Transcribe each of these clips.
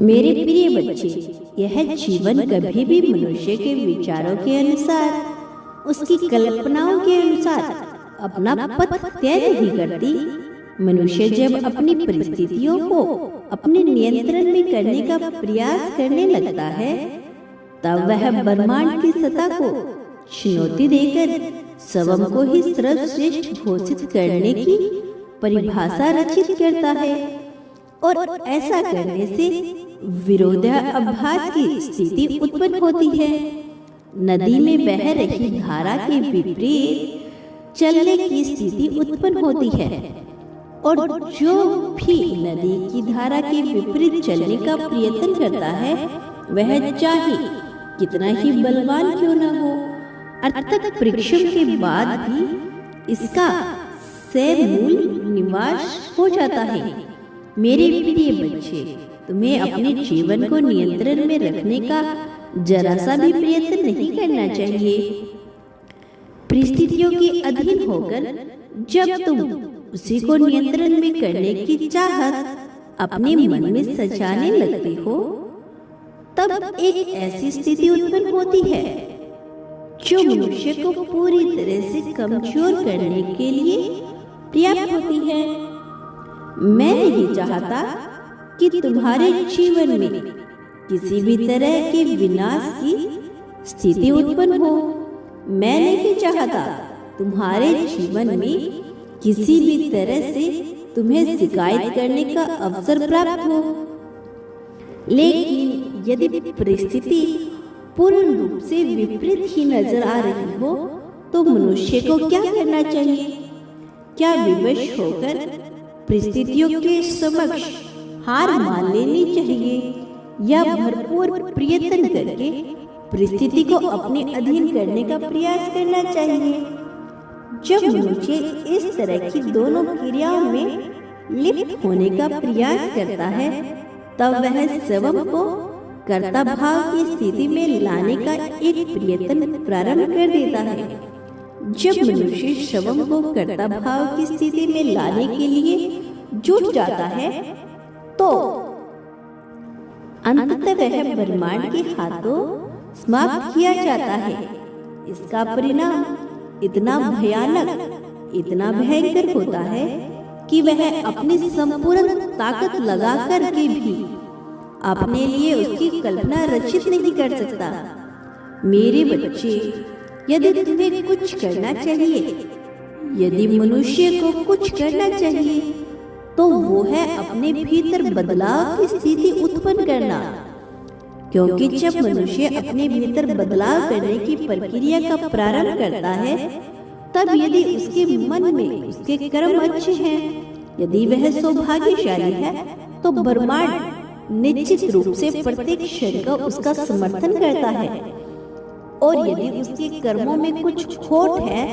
मेरे प्रिय बच्चे, यह जीवन कभी भी मनुष्य के विचारों के अनुसार, उसकी कल्पनाओं के अनुसार अपना पथ तय नहीं करती। मनुष्य जब अपनी परिस्थितियों को अपने नियंत्रण में करने का प्रयास करने लगता है, तब वह ब्रह्मांड की सत्ता को चुनौती देकर स्वयं को ही सर्वश्रेष्ठ घोषित करने की परिभाषा रचित करता है। और ऐसा करने से विरोधाभास की स्थिति उत्पन्न होती है। नदी में बह रही धारा के विपरीत चलने की स्थिति उत्पन्न होती है, और जो भी नदी की धारा के विपरीत चलने का प्रयत्न करता है, वह चाहे कितना ही बलवान क्यों न हो, अर्थक परिश्रम के बाद भी इसका समूल निवास हो जाता है। मेरे प्रिय बच्चे, तुम्हें अपने जीवन को नियंत्रण में रखने का जरा सा भी प्रयत्न नहीं करना चाहिए। परिस्थितियों के अधीन होकर जब तुम उसी को नियंत्रण में करने की चाहत अपने मन में सजाने लगते हो, तब एक ऐसी स्थिति उत्पन्न होती है जो मनुष्य को पूरी तरह से कमजोर करने के लिए पर्याप्त होती है। मैं नहीं चाहता कि तुम्हारे जीवन में किसी भी तरह के विनाश की स्थिति उत्पन्न हो। मैं नहीं चाहता तुम्हारे जीवन में किसी भी तरह से तुम्हें शिकायत करने का अवसर प्राप्त हो। लेकिन यदि परिस्थिति पूर्ण रूप से विपरीत ही नजर आ रही हो, तो मनुष्य को क्या करना चाहिए? क्या विवश होकर परिस्थितियों के समक्ष हार मान लेनी चाहिए, या भरपूर प्रयत्न करके परिस्थिति को अपने अधीन करने का प्रयास करना चाहिए? जब मनुष्य इस तरह की दोनों क्रियाओं में लिप्त होने का प्रयास करता है, तब वह स्वयं को कर्ता भाव की स्थिति में लाने का एक प्रयत्न प्रारंभ कर देता है। जब मनुष्य स्वयं को कर्ता भाव की स्थिति में लाने के लिए जुट जाता है, तो अंततः वह ब्रह्मांड के हाथों समाप्त किया जाता है। इसका परिणाम इतना भयानक, इतना भयंकर होता है कि वह अपनी संपूर्ण ताकत लगा कर के भी अपने लिए उसकी कल्पना रचित नहीं कर सकता। मेरे बच्चे, यदि तुम्हें कुछ करना चाहिए, यदि मनुष्य को कुछ करना चाहिए, तो वो है अपने भीतर बदलाव की स्थिति उत्पन्न करना। क्योंकि जब मनुष्य अपने भीतर बदलाव करने की प्रक्रिया का प्रारंभ करता है, तब यदि उसके मन में उसके कर्म अच्छे हैं, यदि वह सौभाग्यशाली है, तो ब्रह्मांड निश्चित रूप से प्रत्येक क्षण का उसका समर्थन करता है। और यदि उसके कर्मों में कुछ खोट है,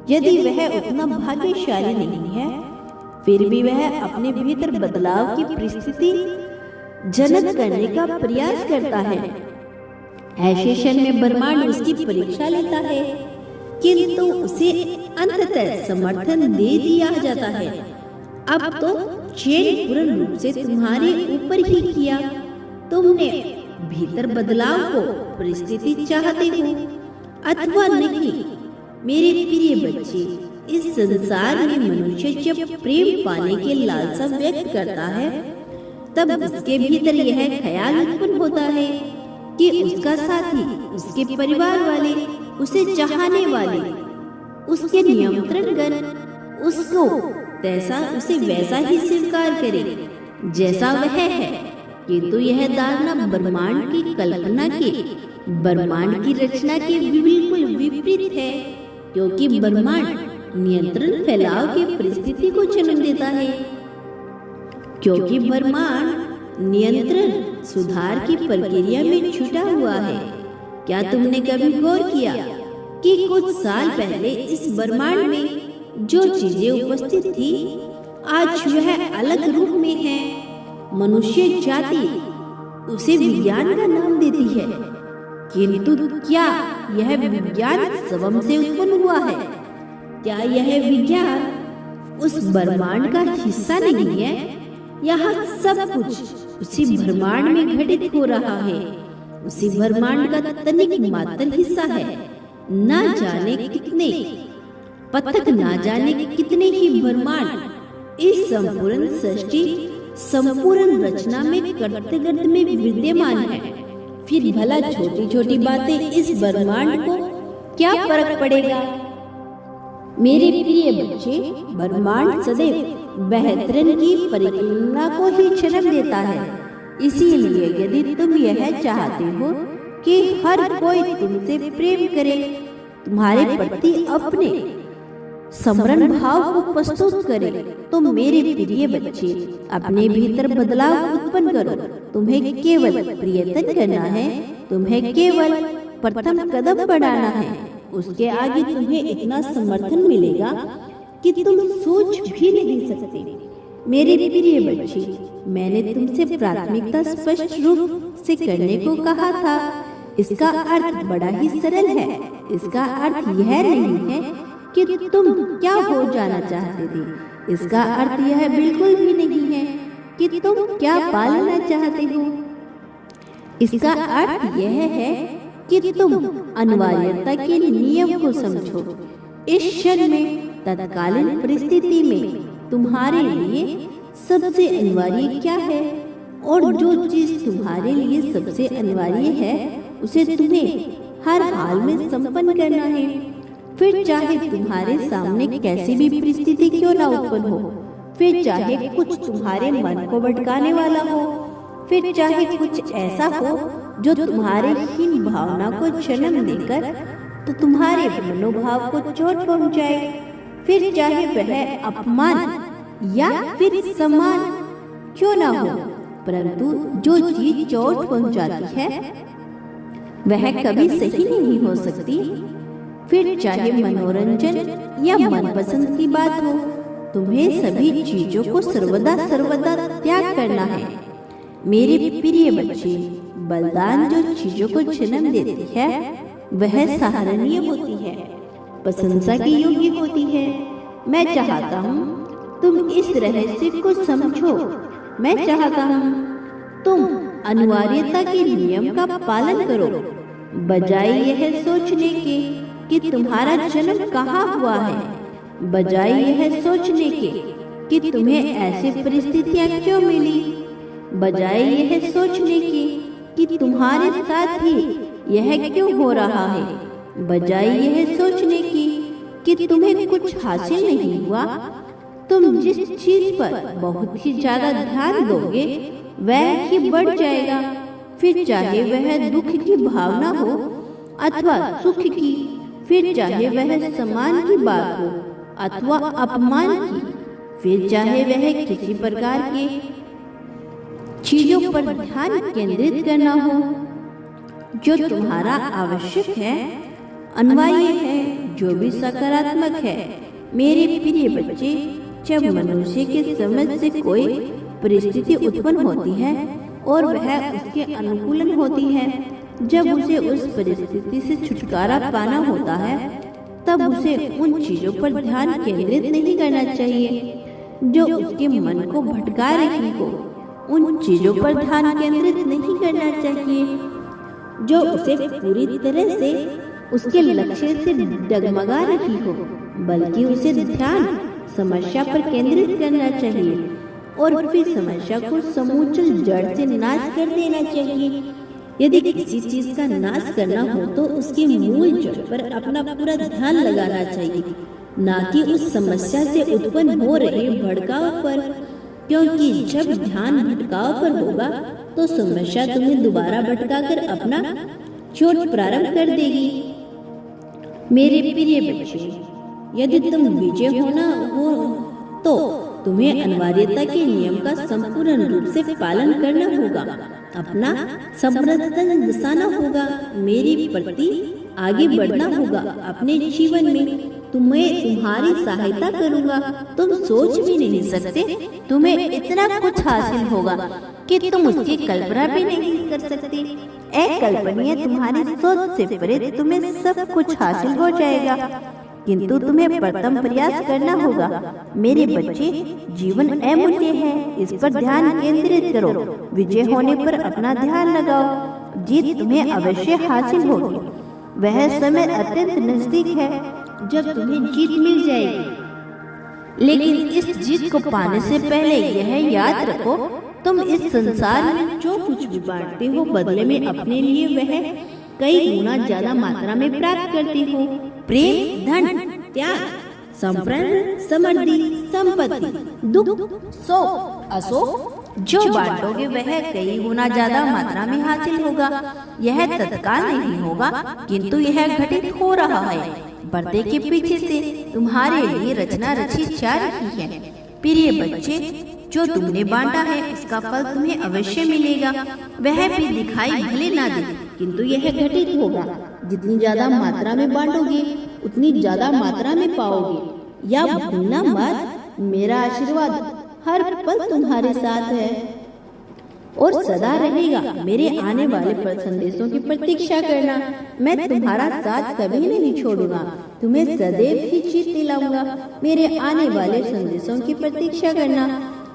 यदि वह उतना भाग्यशाली नहीं है, फिर भी वह अपने भीतर बदलाव की परिस्थिति जनक करने का प्रयास करता है। ऐसे क्षण में ब्रह्मांड उसकी परीक्षा लेता है, किंतु उसे अंततः समर्थन दे दिया जाता है। अब तो चैन पूर्ण रूप से तुम्हारे ऊपर ही किया। तुमने भीतर बदलाव को परिस्थिति चाहते हो अथवा नहीं। मेरे प्रिय बच्चे, इस संसार में मनुष्य जब प्रेम पाने के लालसा व्यक्त करता है, तब उसके भीतर यह ख्याल उत्पन्न होता है कि उसका साथी, उसके परिवार वाले, उसे चाहने वाले, उसके नियंत्रणगण उसको उसे वैसा ही स्वीकार करे जैसा वह है। किंतु यह धारणा ब्रह्मांड की कल्पना के, ब्रह्मांड की रचना के बिल्कुल विपरीत है। क्योंकि ब्रह्मांड नियंत्रण फैलाव की परिस्थिति को जन्म देता है। क्योंकि ब्रह्मांड नियंत्रण सुधार की प्रक्रिया में छुटा हुआ है। क्या तुमने कभी गौर किया कि कुछ साल पहले इस ब्रह्मांड में जो चीजें उपस्थित थी, आज वह अलग रूप में है। मनुष्य जाति उसे विज्ञान का नाम देती है, किंतु क्या यह विज्ञान स्वयं से उत्पन्न हुआ है? क्या यह विज्ञान उस ब्रह्मांड का हिस्सा नहीं है? यहाँ सब कुछ उसी ब्रह्मांड में घटित हो रहा है। उसी ब्रह्मांड का तनिक मात्र हिस्सा है। ना जाने कितने पतक, ना जाने कितने ही ब्रह्मांड इस संपूर्ण सृष्टि, संपूर्ण रचना में कर्तव्य में विद्यमान है। फिर भला छोटी छोटी बातें इस ब्रह्मांड को क्या फर्क पड़ेगा? मेरे प्रिय बच्चे, ब्रह्मांड सदैव बेहतरीन की परिकल्पना को ही जन्म देता है। इसीलिए यदि तुम यह चाहते हो कि हर कोई तुमसे प्रेम करे, तुम्हारे प्रति अपने समरण भाव को प्रस्तुत करे, तो मेरे प्रिय बच्चे अपने भीतर बदलाव उत्पन्न करो। तुम्हें केवल प्रयत्न करना है, तुम्हें केवल प्रथम कदम बढ़ाना है। उसके आगे तुम्हें इतना समर्थन मिलेगा कि तुम सोच भी नहीं सकते। मेरे प्रिय बच्चे, मैंने तुमसे प्राथमिकता स्पष्ट रूप से करने को कहा था। इसका अर्थ बड़ा ही सरल है। इसका अर्थ यह नहीं है कि तुम क्या हो जाना चाहते थे। इसका अर्थ यह बिल्कुल भी नहीं है कि तुम क्या पालना चाहते हो। इसका अर्थ यह है कि तुम अनिवार्यता के नियम को समझो। इस क्षण में, तत्कालीन परिस्थिति में तुम्हारे लिए सबसे अनिवार्य क्या है, और जो चीज तुम्हारे लिए सबसे अनिवार्य है उसे तुम्हें हर हाल में संपन्न करना है। फिर चाहे तुम्हारे सामने कैसी भी परिस्थिति क्यों ना उत्पन्न हो, फिर चाहे कुछ तुम्हारे मन को भटकाने वाला हो, फिर चाहे कुछ ऐसा हो जो तुम्हारे हीन भावना को जन्म देकर तो तुम्हारे मनोभाव को चोट पहुंचाए, फिर चाहे वह अपमान या फिर सम्मान क्यों ना हो, परंतु जो चीज चोट पहुंचाती है वह कभी सही नहीं हो सकती। फिर चाहे मनोरंजन या मनपसंद की बात हो, तुम्हें सभी चीजों को सर्वदा त्याग करना है। मेरे प्रिय बच्चे, बलिदान जो चीजों को जन्म देती है वह सराहनीय होती है, प्रशंसा की योग्य होती है। मैं चाहता हूँ तुम इस रहस्य को समझो। मैं चाहता हूँ तुम अनिवार्यता के नियम का पालन करो, बजाय यह सोचने के कि तुम्हारा जन्म कहाँ हुआ है, बजाय यह सोचने के कि तुम्हें ऐसी परिस्थितियाँ क्यों मिली, बजाय यह सोचने के कि तुम्हारे साथ ही यह क्यों हो रहा है, बजाय यह सोचने की कि तुम्हें कुछ हासिल नहीं हुआ। तुम जिस चीज पर बहुत ही ज्यादा ध्यान दोगे वह ही बढ़ जाएगा। फिर चाहे वह दुख की भावना हो अथवा सुख की, फिर चाहे वह सम्मान की बात हो अथवा अपमान की, फिर चाहे वह किसी प्रकार के चीजों पर ध्यान केंद्रित करना हो जो तुम्हारा आवश्यक है, अनिवार्य है, जो भी सकारात्मक है। मेरे प्रिय बच्चे, जब मनुष्य के समझ से कोई परिस्थिति उत्पन्न होती है और वह उसके अनुकूलन होती है, जब उसे उस परिस्थिति से छुटकारा पाना होता है, तब उसे उन चीजों पर ध्यान केंद्रित नहीं करना चाहिए जो उसके मन को भटका रही हो। उन चीजों पर ध्यान केंद्रित नहीं करना चाहिए जो उसे पूरी तरह से उसके लक्ष्य से डगमगा रही हो, बल्कि उसे ध्यान समस्या पर केंद्रित करना चाहिए और फिर समस्या को समूचल जड़ से नाश कर देना चाहिए। यदि किसी चीज का नाश करना हो तो उसके मूल जड़ पर अपना पूरा ध्यान लगाना चाहिए, ना कि उस समस्या से उत्पन्न हो रहे भड़काव पर, क्योंकि जब ध्यान भटकाव पर होगा तो समस्या तुम्हें दोबारा भटकाकर अपना चोट प्रारंभ कर देगी। मेरे प्रिय बच्चे, यदि तुम विजय होना हो तो तुम्हें अनिवार्यता के नियम का संपूर्ण रूप से पालन करना होगा, अपना समर्थन दर्शाना होगा, मेरे प्रति आगे बढ़ना होगा। अपने जीवन में तुम्हें तुम्हारी सहायता करूंगा। तुम सोच भी नहीं सकते तुम्हें इतना कुछ हासिल होगा कि तुम उसकी कल्पना भी नहीं कर सकते। अकल्पनीय तुम्हारी सोच से परे तुम्हें सब कुछ हासिल हो जाएगा। किंतु तुम्हें प्रथम प्रयास करना होगा। मेरे बच्चे, जीवन अमूल्य है, इस पर ध्यान केंद्रित करो। विजय होने पर अपना ध्यान लगाओ। जीत तुम्हें अवश्य हासिल होगी। वह समय अत्यंत नजदीक है जब तुम्हें जीत मिल जाएगी। लेकिन इस जीत को पाने से पहले यह याद रखो, तुम इस संसार में जो कुछ भी बांटते हो, बदले में अपने लिए वह कई गुना ज्यादा मात्रा में प्राप्त करती हो। प्रेम, धन, त्याग, संप्रण, समृद्धि, संपत्ति, दुख, शोक, अशोक, जो बांटोगे वह कई गुना ज्यादा मात्रा में हासिल होगा। यह तत्काल नहीं होगा, किंतु यह घटित हो रहा है। पर्दे के पीछे से तुम्हारे लिए रचना रची जा रही है। प्रिय बच्चे, जो तुमने बांटा है उसका फल तुम्हें अवश्य मिलेगा। वह भी दिखाई भले ना दे, किंतु यह घटित होगा। जितनी ज्यादा मात्रा में बांटोगे उतनी ज्यादा मात्रा में पाओगे। या भूलना मत, मेरा आशीर्वाद हर पल तुम्हारे साथ है और सदा रहेगा। मेरे आने वाले संदेशों की प्रतीक्षा करना। मैं तुम्हारा साथ कभी नहीं छोड़ूंगा, तुम्हें सदैव ही जीत दिलाऊंगा। मेरे आने वाले संदेशों की प्रतीक्षा करना।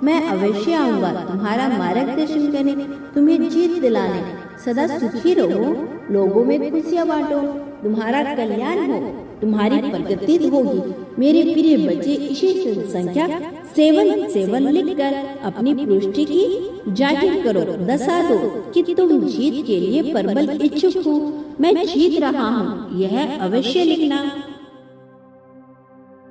मैं अवश्य आऊंगा तुम्हारा मार्गदर्शन करने, तुम्हें जीत दिलाने। सदा सुखी रहो, लोगों में खुशियां बांटो, तुम्हारा कल्याण हो, तुम्हारी प्रगति होगी। मेरे प्रिय बच्चे, इसी संख्या 7 लिखकर अपनी पुष्टि की जाहिर करो। दशा दो कि तुम जीत के लिए प्रबल इच्छुक हो। मैं जीत रहा हूँ, यह अवश्य लिखना।